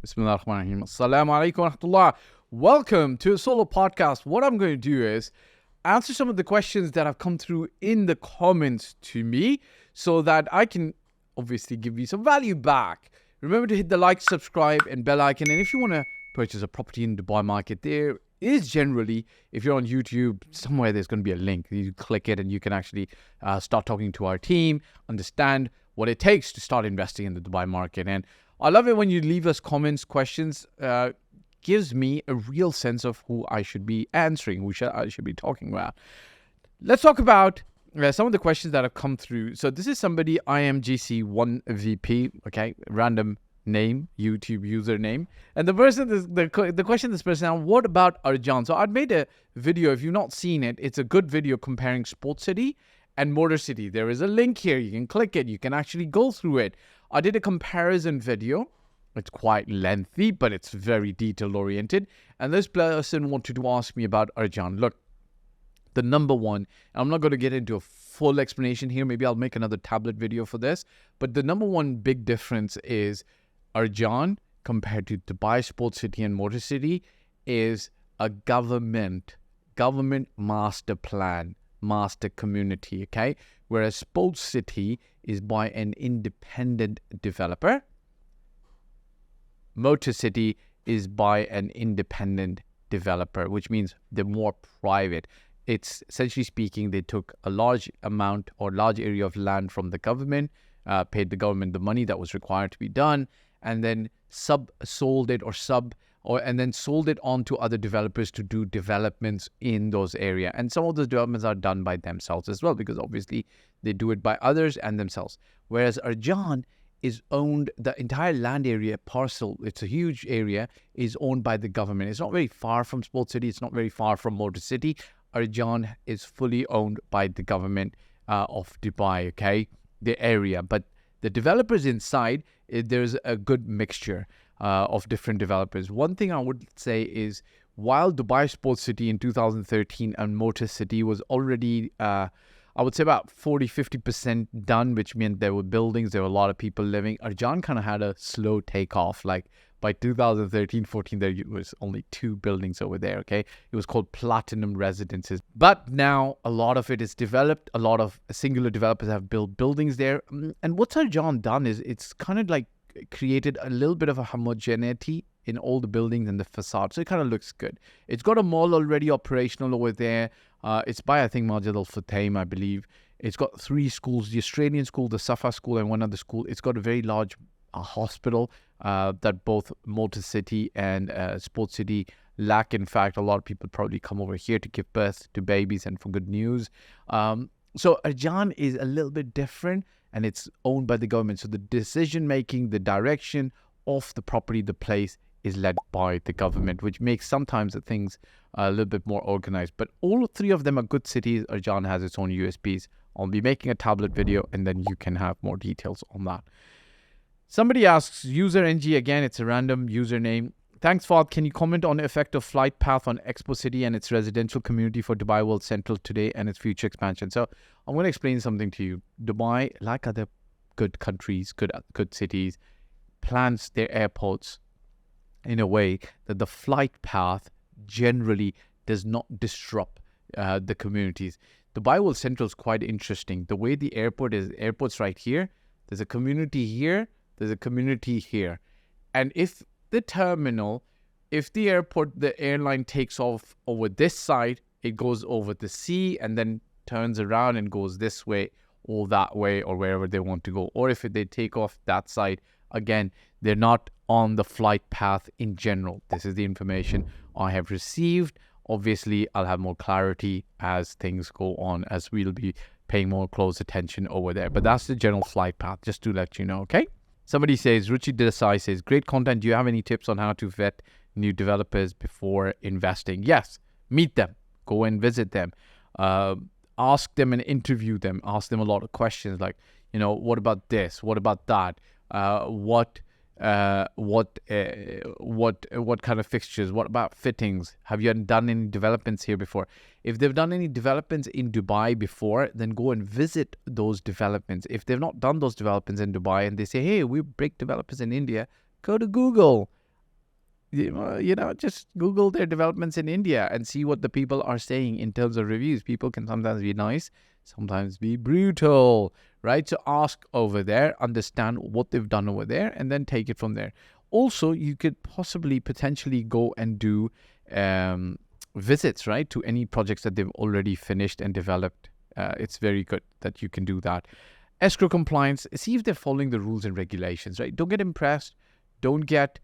Bismillahirrahmanirrahim. Assalamu alaikum wa rahmatullah. Welcome to a solo podcast. What I'm going to do is answer some of the questions that have come through in the comments to me so that I can obviously give you some value back. Remember to hit the like, subscribe, and bell icon. And if you want to purchase a property in the Dubai market, there is generally, if you're on YouTube, somewhere there's going to be a link. You click it and you can actually start talking to our team, understand what it takes to start investing in the Dubai market. And I love it when you leave us comments, questions. Gives me a real sense of who I should be answering, who I should be talking about. Let's talk about some of the questions that have come through. So this is somebody, IMGC1VP, okay, random name, YouTube username. And the person, the question this person asked, what about Arjan? So I'd made a video. If you've not seen it, it's a good video comparing Sports City and Motor City. There is a link here. You can click it. You can actually go through it. I did a comparison video. It's quite lengthy, but it's very detail oriented. And this person wanted to ask me about Arjan. Look, the number one, I'm not going to get into a full explanation here. Maybe I'll make another tablet video for this. But the number one big difference is Arjan compared to Dubai, Sports City and Motor City is a government master plan, master community, okay? Whereas Sports City is by an independent developer. Motor City is by an independent developer, which means they're more private. It's essentially speaking, they took a large amount or large area of land from the government, paid the government the money that was required to be done, and then sold it on to other developers to do developments in those areas. And some of those developments are done by themselves as well, because obviously they do it by others and themselves. Whereas Arjan is owned, the entire land area parcel, it's a huge area, is owned by the government. It's not very far from Sports City. It's not very far from Motor City. Arjan is fully owned by the government of Dubai, okay? The area. But the developers inside, there's a good mixture of different developers. One thing I would say is, while Dubai Sports City in 2013 and Motor City was already I would say about 40-50% done, which meant there were buildings, there were a lot of people living. Arjan kind of had a slow takeoff. Like by 2013-14, there was only 2 buildings over there, okay? It was called Platinum Residences. But now a lot of it is developed. A lot of singular developers have built buildings there. And what Arjan done is it's kind of like created a little bit of a homogeneity in all the buildings and the facade. So it kind of looks good. It's got a mall already operational over there. It's by, I think, Majid Al Futtaim, I believe. It's got 3 schools, the Australian school, the Safa school, and one other school. It's got a very large hospital that both Motor City and Sports City lack. In fact, a lot of people probably come over here to give birth to babies and for good news. So Arjan is a little bit different, and it's owned by the government. So the decision-making, the direction of the property, the place, is led by the government, which makes sometimes the things a little bit more organized. But all 3 of them are good cities. Arjan has its own USPs. I'll be making a tablet video and then you can have more details on that. Somebody asks, user NG, again, it's a random username. Thanks, Fahd. Can you comment on the effect of flight path on Expo City and its residential community for Dubai World Central today and its future expansion? So I'm going to explain something to you. Dubai, like other good countries, good cities, plans their airports in a way that the flight path generally does not disrupt the communities. Dubai World Central is quite interesting. The way the airport's right here, there's a community here, there's a community here. And if the airport, the airline takes off over this side, it goes over the sea and then turns around and goes this way or that way or wherever they want to go. Or if they take off that side, again, they're not on the flight path in general. This is the information I have received. Obviously, I'll have more clarity as things go on, as we'll be paying more close attention over there. But that's the general flight path, just to let you know, okay? Somebody says, Ruchi Desai says, great content. Do you have any tips on how to vet new developers before investing? Yes, meet them. Go and visit them. Ask them and interview them. Ask them a lot of questions like, what about this? What about that? What kind of fixtures? What about fittings? Have you done any developments here before? If they've done any developments in Dubai before, then go and visit those developments. If they've not done those developments in Dubai and they say, hey, we're big developers in India, go to Google, just Google their developments in India and see what the people are saying in terms of reviews. People can sometimes be nice, sometimes be brutal, right? So ask over there, understand what they've done over there, and then take it from there. Also, you could potentially go and do visits, right, to any projects that they've already finished and developed. It's very good that you can do that. Escrow compliance, see if they're following the rules and regulations, right? Don't get impressed. Don't get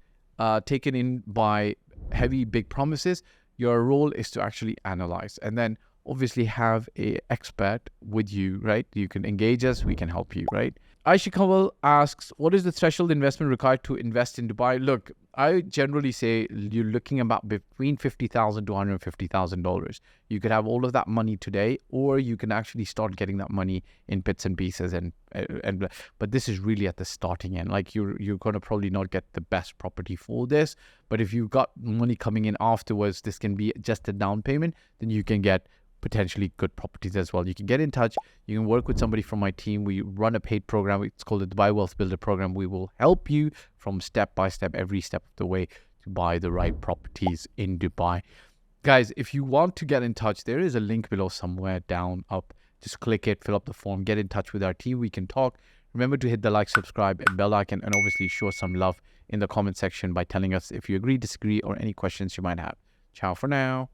taken in by heavy, big promises. Your role is to actually analyze and then obviously have a expert with you, right? You can engage us. We can help you, right? Aisha Kawal asks, what is the threshold investment required to invest in Dubai? Look, I generally say you're looking about between $50,000 to $150,000. You could have all of that money today, or you can actually start getting that money in bits and pieces. But this is really at the starting end. Like you're going to probably not get the best property for this. But if you've got money coming in afterwards, this can be just a down payment. Then you can get potentially good properties as well. You can get in touch. You can work with somebody from my team. We run a paid program. It's called the Dubai Wealth Builder Program. We will help you from step by step, every step of the way to buy the right properties in Dubai. Guys, if you want to get in touch, there is a link below somewhere down up. Just click it, fill up the form, get in touch with our team. We can talk. Remember to hit the like, subscribe, and bell icon, and obviously show some love in the comment section by telling us if you agree, disagree, or any questions you might have. Ciao for now.